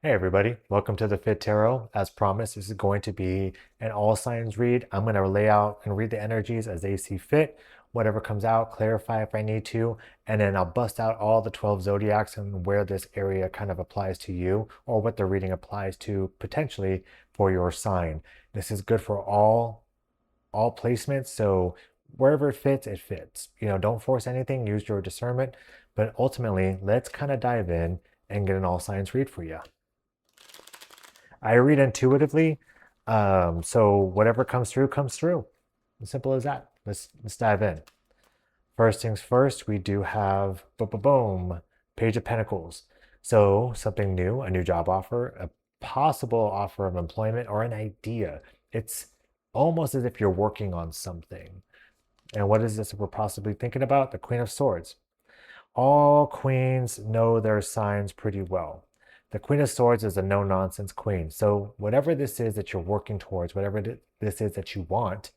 Hey everybody, welcome to the Fit Tarot. As promised, this is going to be an all signs read. I'm going to lay out and read the energies as they see fit. Whatever comes out, clarify if I need to, and then I'll bust out all the 12 zodiacs and where this area kind of applies to you or what the reading applies to potentially for your sign. This is good for all placements, so wherever it fits, it fits. Don't force anything, use your discernment, but ultimately, let's kind of dive in and get an all signs read for you. I read intuitively, so whatever comes through comes through. As simple as that. Let's dive in. First things first, we do have boom, boom, boom, Page of Pentacles. So something new, a new job offer, a possible offer of employment, or an idea. It's almost as if you're working on something. And what is this we're possibly thinking about? The Queen of Swords. All queens know their signs pretty well. The Queen of Swords is a no-nonsense queen. So whatever this is that you're working towards, whatever this is that you want,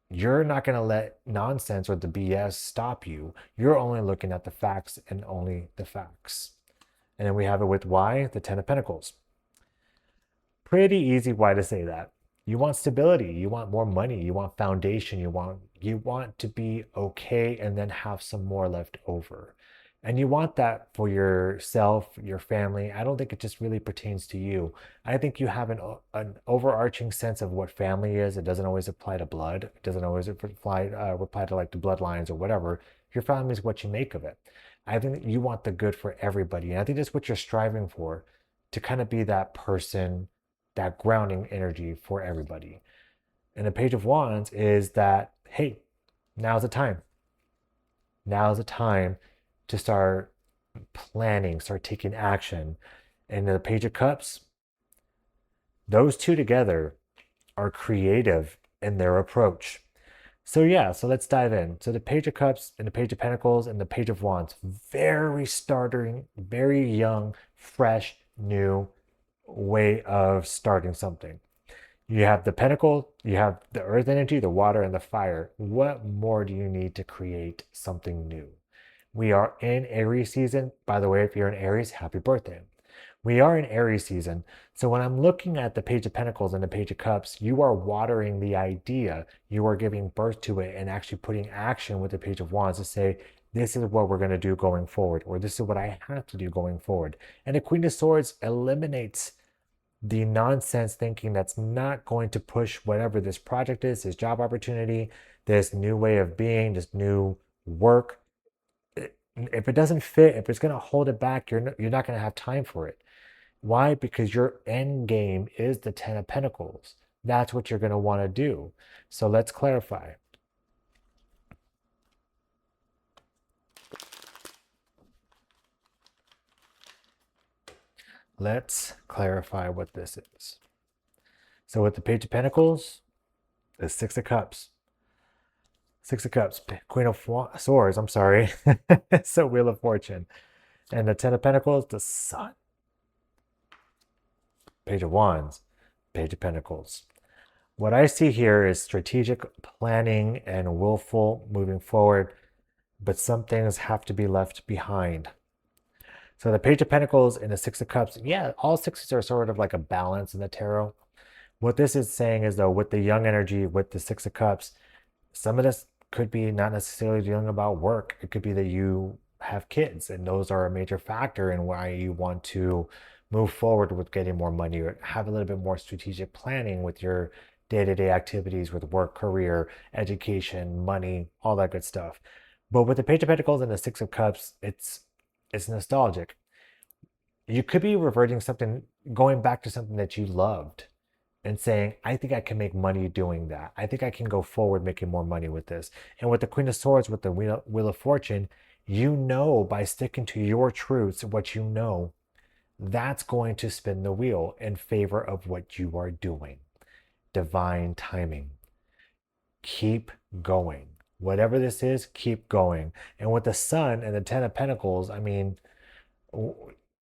you're not going to let nonsense or the BS stop you. You're only looking at the facts and only the facts. And then we have it with why, the Ten of Pentacles. Pretty easy why to say that. You want stability, you want more money, you want foundation, you want to be okay and then have some more left over. And you want that for yourself, your family. I don't think it just really pertains to you. I think you have an overarching sense of what family is. It doesn't always apply to blood. It doesn't always apply to like the bloodlines or whatever. Your family is what you make of it. I think you want the good for everybody. And I think that's what you're striving for, to kind of be that person, that grounding energy for everybody. And the Page of Wands is that, hey, now's the time. Now's the time to start planning, start taking action. And the Page of Cups, those two together are creative in their approach. So yeah, so let's dive in. So the Page of Cups and the Page of Pentacles and the Page of Wands, very starting, very young, fresh, new way of starting something. You have the pentacle, you have the earth energy, the water, and the fire. What more do you need to create something new? We are in Aries season. By the way, if you're in Aries, happy birthday. We are in Aries season. So when I'm looking at the Page of Pentacles and the Page of Cups, you are watering the idea. You are giving birth to it and actually putting action with the Page of Wands to say, this is what we're going to do going forward, or this is what I have to do going forward. And the Queen of Swords eliminates the nonsense thinking that's not going to push whatever this project is, this job opportunity, this new way of being, this new work. If it doesn't fit, if it's going to hold it back, you're not going to have time for it. Why? Because your end game is the Ten of Pentacles. That's what you're going to want to do. So let's clarify. Let's clarify what this is. So with the Page of Pentacles, the Six of Cups. Six of Cups, Queen of Swords, I'm sorry. So Wheel of Fortune. And the Ten of Pentacles, the Sun. Page of Wands, Page of Pentacles. What I see here is strategic planning and willful moving forward, but some things have to be left behind. So the Page of Pentacles and the Six of Cups, yeah, all sixes are sort of like a balance in the tarot. What this is saying is, though, with the young energy, with the Six of Cups, some of this could be not necessarily dealing about work. It could be that you have kids, and those are a major factor in why you want to move forward with getting more money or have a little bit more strategic planning with your day-to-day activities with work, career, education, money, all that good stuff. But with the Page of Pentacles and the Six of Cups, it's nostalgic. You could be reverting something, going back to something that you loved and saying, I think I can make money doing that. I think I can go forward making more money with this. And with the Queen of Swords, with the Wheel of Fortune, you know, by sticking to your truths, what you know, that's going to spin the wheel in favor of what you are doing. Divine timing. Keep going. Whatever this is, keep going. And with the Sun and the Ten of Pentacles, I mean,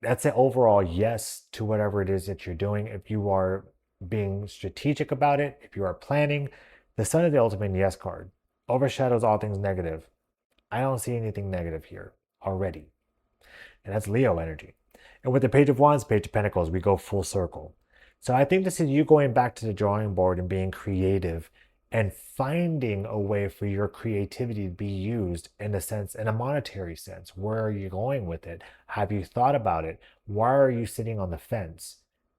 that's an overall yes to whatever it is that you're doing. If you are being strategic about it, if you are planning, the Sun is the ultimate yes card. Overshadows all things negative. I don't see anything negative here already. And that's Leo energy. And with the Page of Wands, Page of Pentacles, we go full circle. So I think this is you going back to the drawing board and being creative and finding a way for your creativity to be used in a sense, in a monetary sense. Where are you going with it? Have you thought about it? Why are you sitting on the fence?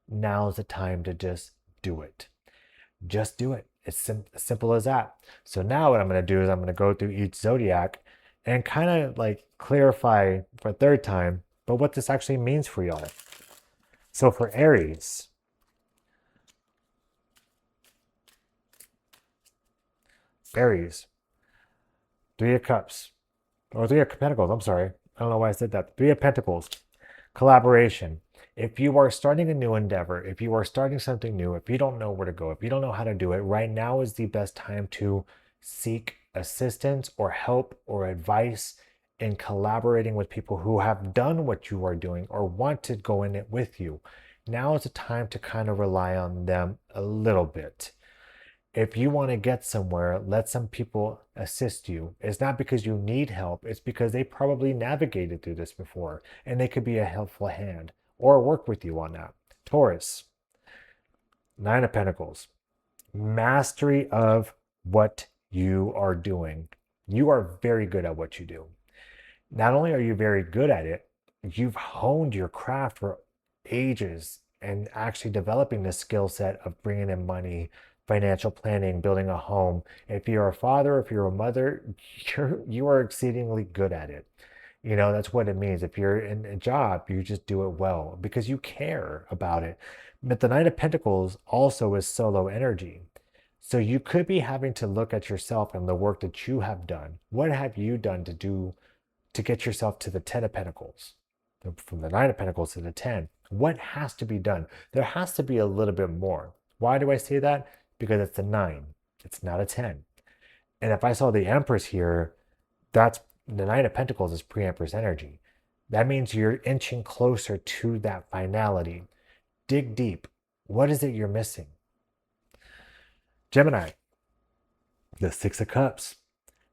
Now's the time to just do it. Just do it. It's as simple as that. So now what I'm going to do is I'm going to go through each zodiac and kind of like clarify for a third time, but what this actually means for y'all. So for Aries, Three of Cups, or Three of Pentacles, I'm sorry. I don't know why I said that. Three of Pentacles, collaboration. If you are starting a new endeavor, if you are starting something new, if you don't know where to go, if you don't know how to do it, right now is the best time to seek assistance or help or advice in collaborating with people who have done what you are doing or want to go in it with you. Now is the time to kind of rely on them a little bit. If you want to get somewhere, let some people assist you. It's not because you need help, it's because they probably navigated through this before and they could be a helpful hand or work with you on that. Taurus, Nine of Pentacles, mastery of what you are doing. You are very good at what you do. Not only are you very good at it, you've honed your craft for ages and actually developing the skill set of bringing in money, financial planning, building a home. If you're a father, if you're a mother, you are exceedingly good at it. You know, that's what it means. If you're in a job, you just do it well because you care about it. But the Knight of Pentacles also is solo energy. So you could be having to look at yourself and the work that you have done. What have you done to get yourself to the Ten of Pentacles? From the Nine of Pentacles to the 10. What has to be done? There has to be a little bit more. Why do I say that? Because it's a 9. It's not a 10. And if I saw the Empress here, that's the Nine of Pentacles is pre-Empress energy. That means you're inching closer to that finality. Dig deep. What is it you're missing? Gemini, the Six of Cups.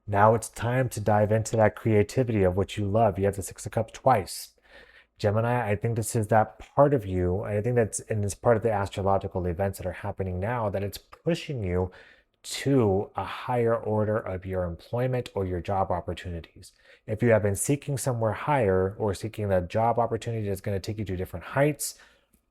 Now it's time to dive into that creativity of what you love. You have the Six of Cups twice. Gemini, I think this is that part of you. I think that's in this part of the astrological events that are happening now, that it's pushing you to a higher order of your employment or your job opportunities. If you have been seeking somewhere higher or seeking a job opportunity that's going to take you to different heights,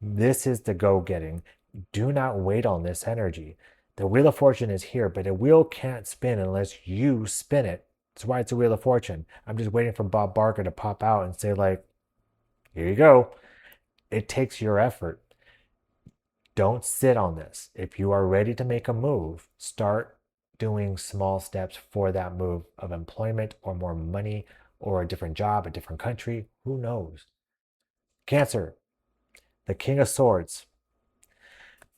this is the go getting. Do not wait on this energy. The Wheel of Fortune is here, but a wheel can't spin unless you spin it. That's why it's a Wheel of Fortune. I'm just waiting for Bob Barker to pop out and say, like, here you go. It takes your effort. Don't sit on this. If you are ready to make a move, start doing small steps for that move of employment or more money or a different job, a different country. Who knows? Cancer, the King of Swords,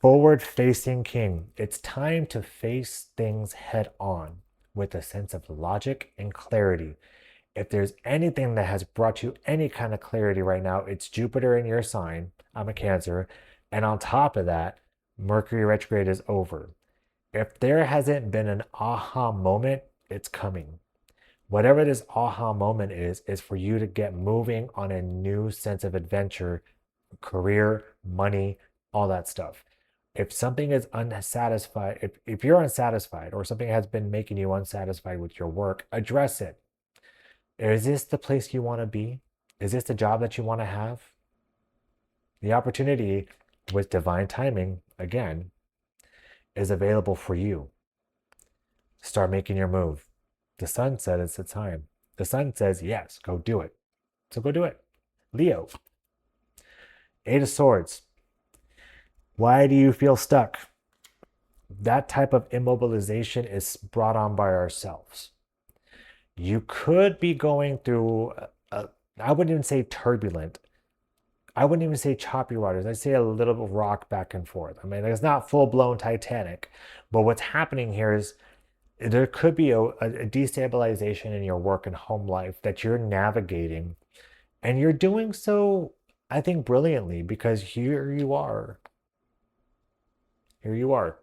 forward facing king. It's time to face things head on with a sense of logic and clarity. If there's anything that has brought you any kind of clarity right now, it's Jupiter in your sign. I'm a Cancer. And on top of that, Mercury retrograde is over. If there hasn't been an aha moment, it's coming. Whatever this aha moment is for you to get moving on a new sense of adventure, career, money, all that stuff. If something is unsatisfied, if you're unsatisfied or something has been making you unsatisfied with your work, address it. Is this the place you want to be? Is this the job that you want to have? The opportunity with divine timing, again, is available for you. Start making your move. The sun said it's the time. The sun says, yes, go do it. So go do it. Leo, Eight of Swords. Why do you feel stuck? That type of immobilization is brought on by ourselves. You could be going through, I wouldn't even say turbulent. I wouldn't even say choppy waters. I'd say a little rock back and forth. I mean, it's not full-blown Titanic. But what's happening here is there could be a destabilization in your work and home life that you're navigating. And you're doing so, I think, brilliantly, because here you are. Here you are.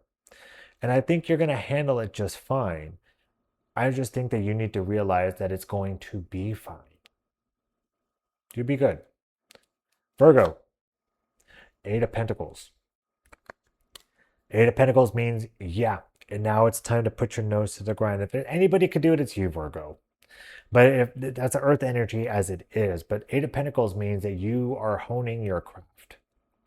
And I think you're going to handle it just fine. I just think that you need to realize that it's going to be fine. You'll be good. Virgo, Eight of Pentacles. Eight of Pentacles means, yeah, and now it's time to put your nose to the grind. If anybody could do it, it's you, Virgo. But if that's an earth energy as it is, but Eight of Pentacles means that you are honing your craft.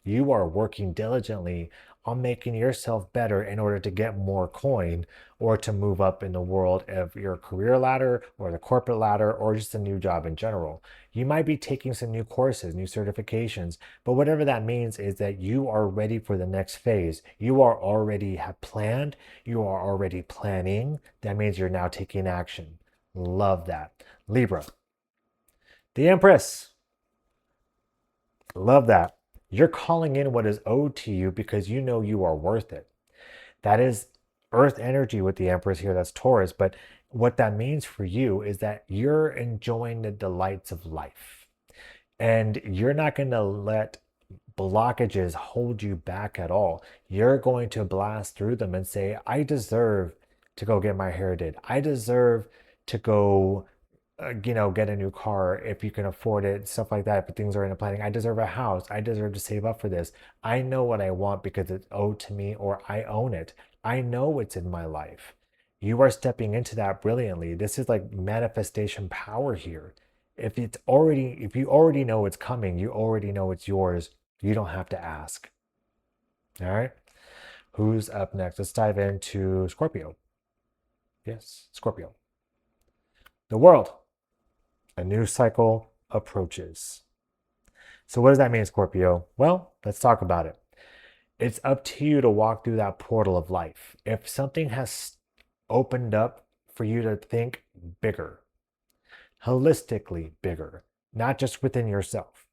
You are working diligently on making yourself better in order to get more coin or to move up in the world of your career ladder or the corporate ladder or just a new job in general. You might be taking some new courses, new certifications, but whatever that means is that you are ready for the next phase. You are already have planned, you are already planning. That means you're now taking action. Love that. Libra, the Empress. Love that. You're calling in what is owed to you because you know you are worth it. That is earth energy with the Empress here. That's Taurus. But what that means for you is that you're enjoying the delights of life. And you're not going to let blockages hold you back at all. You're going to blast through them and say, I deserve to go get my hair did. I deserve to go get a new car if you can afford it, stuff like that. But things are in the planning. I deserve a house. I deserve to save up for this. I know what I want because it's owed to me or I own it. I know it's in my life. You are stepping into that brilliantly. This is like manifestation power here. If you already know it's coming, you already know it's yours. You don't have to ask. All right. Who's up next? Let's dive into Scorpio. Yes, Scorpio. The world. A new cycle approaches. So, what does that mean, Scorpio? Well, let's talk about it. It's up to you to walk through that portal of life. If something has opened up for you to think bigger, holistically bigger, not just within yourself.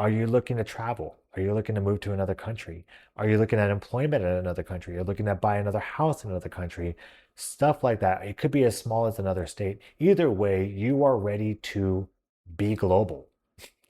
Are you looking to travel? Are you looking to move to another country? Are you looking at employment in another country? Are you looking to buy another house in another country? Stuff like that. It could be as small as another state. Either way, you are ready to be global.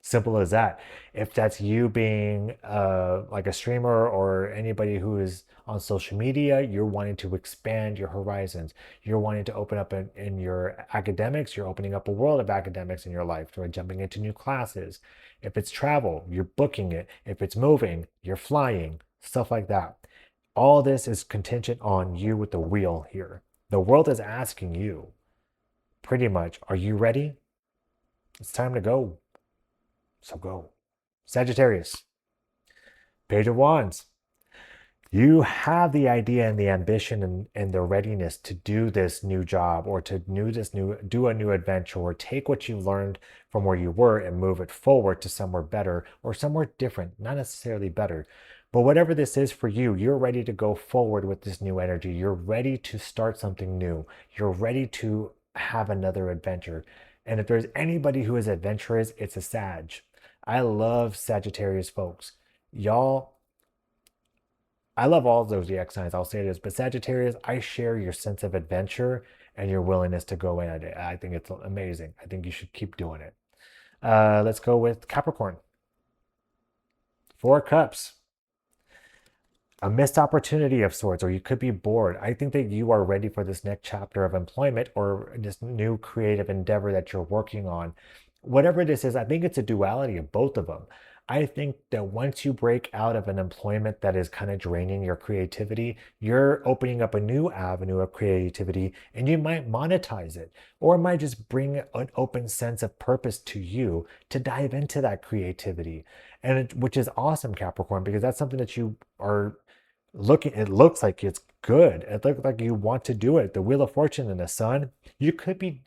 Simple as that. If that's you being like a streamer or anybody who is on social media, you're wanting to expand your horizons. You're wanting to open up in your academics. You're opening up a world of academics in your life. You're jumping into new classes. If it's travel, you're booking it. If it's moving, you're flying. Stuff like that. All this is contingent on you with the wheel here. The world is asking you, pretty much, are you ready? It's time to go. So go. Sagittarius, Page of Wands. You have the idea and the ambition and the readiness to do this new job or to do a new adventure or take what you learned from where you were and move it forward to somewhere better or somewhere different, not necessarily better. But whatever this is for you, you're ready to go forward with this new energy. You're ready to start something new. You're ready to have another adventure. And if there's anybody who is adventurous, it's a Sag. I love Sagittarius folks. Y'all, I love all zodiac signs, I'll say this, but Sagittarius, I share your sense of adventure and your willingness to go in at it. I think it's amazing. I think you should keep doing it. Let's go with Capricorn. Four Cups. A missed opportunity of sorts, or you could be bored. I think that you are ready for this next chapter of employment or this new creative endeavor that you're working on. Whatever this is, I think it's a duality of both of them. I think that once you break out of an employment that is kind of draining your creativity, you're opening up a new avenue of creativity and you might monetize it, or it might just bring an open sense of purpose to you to dive into that creativity. Which is awesome, Capricorn, because that's something that you are looking, it looks like it's good. It looks like you want to do it. The Wheel of Fortune and the Sun, you could be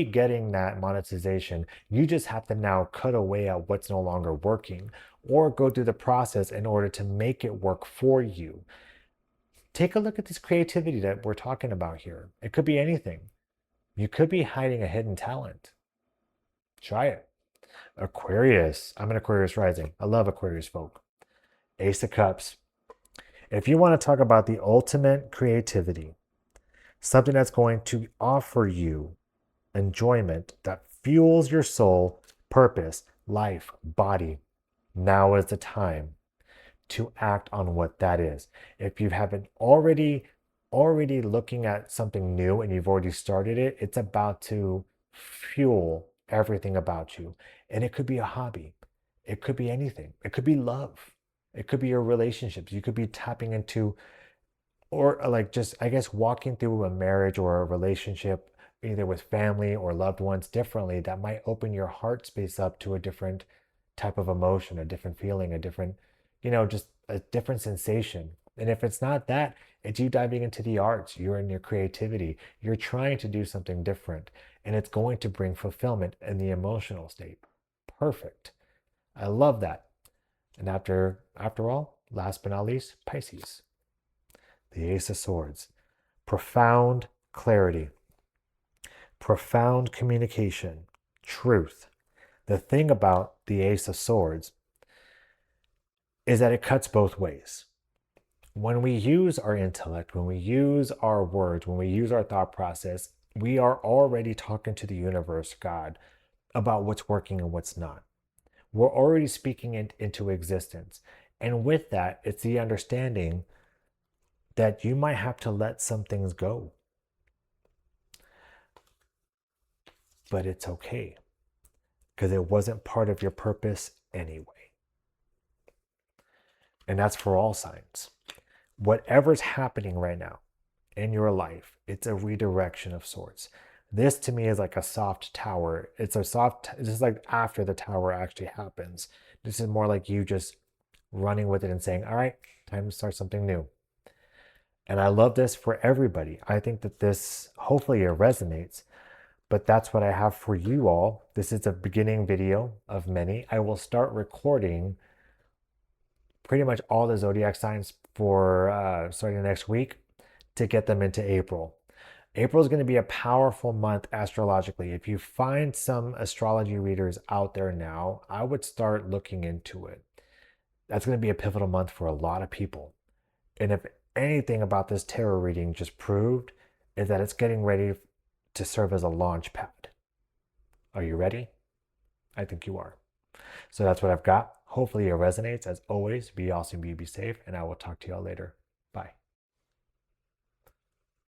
getting that monetization. You just have to now cut away at what's no longer working or go through the process in order to make it work for you. Take a look at this creativity that we're talking about here. It could be anything. You could be hiding a hidden talent. Try it. Aquarius. I'm an Aquarius rising. I love Aquarius folk. Ace of Cups. If you want to talk about the ultimate creativity, something that's going to offer you enjoyment that fuels your soul, purpose, life, body, now is the time to act on what that is. If you haven't already looking at something new and you've already started it, it's about to fuel everything about you. And it could be a hobby. It could be anything. It could be love. It could be your relationships. You could be tapping into, or like just, I guess, walking through a marriage or a relationship, either with family or loved ones differently, that might open your heart space up to a different type of emotion, a different feeling, a different, just a different sensation. And if it's not that, it's you diving into the arts, you're in your creativity, you're trying to do something different, and it's going to bring fulfillment in the emotional state. Perfect. I love that. And after all, last but not least, Pisces, the Ace of Swords. Profound clarity, profound communication, truth. The thing about the Ace of Swords is that it cuts both ways. When we use our intellect, when we use our words, when we use our thought process, we are already talking to the universe, God, about what's working and what's not. We're already speaking it into existence. And with that, it's the understanding that you might have to let some things go. But it's okay, because it wasn't part of your purpose anyway. And that's for all signs. Whatever's happening right now in your life, it's a redirection of sorts. This to me is like a soft tower. It's just like after the tower actually happens. This is more like you just running with it and saying, all right, time to start something new. And I love this for everybody. I think that this, hopefully it resonates, but that's what I have for you all. This is a beginning video of many. I will start recording pretty much all the zodiac signs for starting next week to get them into April. April is going to be a powerful month astrologically. If you find some astrology readers out there now, I would start looking into it. That's going to be a pivotal month for a lot of people. And if anything about this tarot reading just proved, is that it's getting ready to serve as a launch pad. Are you ready? I think you are. So that's what I've got. Hopefully it resonates. As always, be awesome, be safe, and I will talk to y'all later. Bye.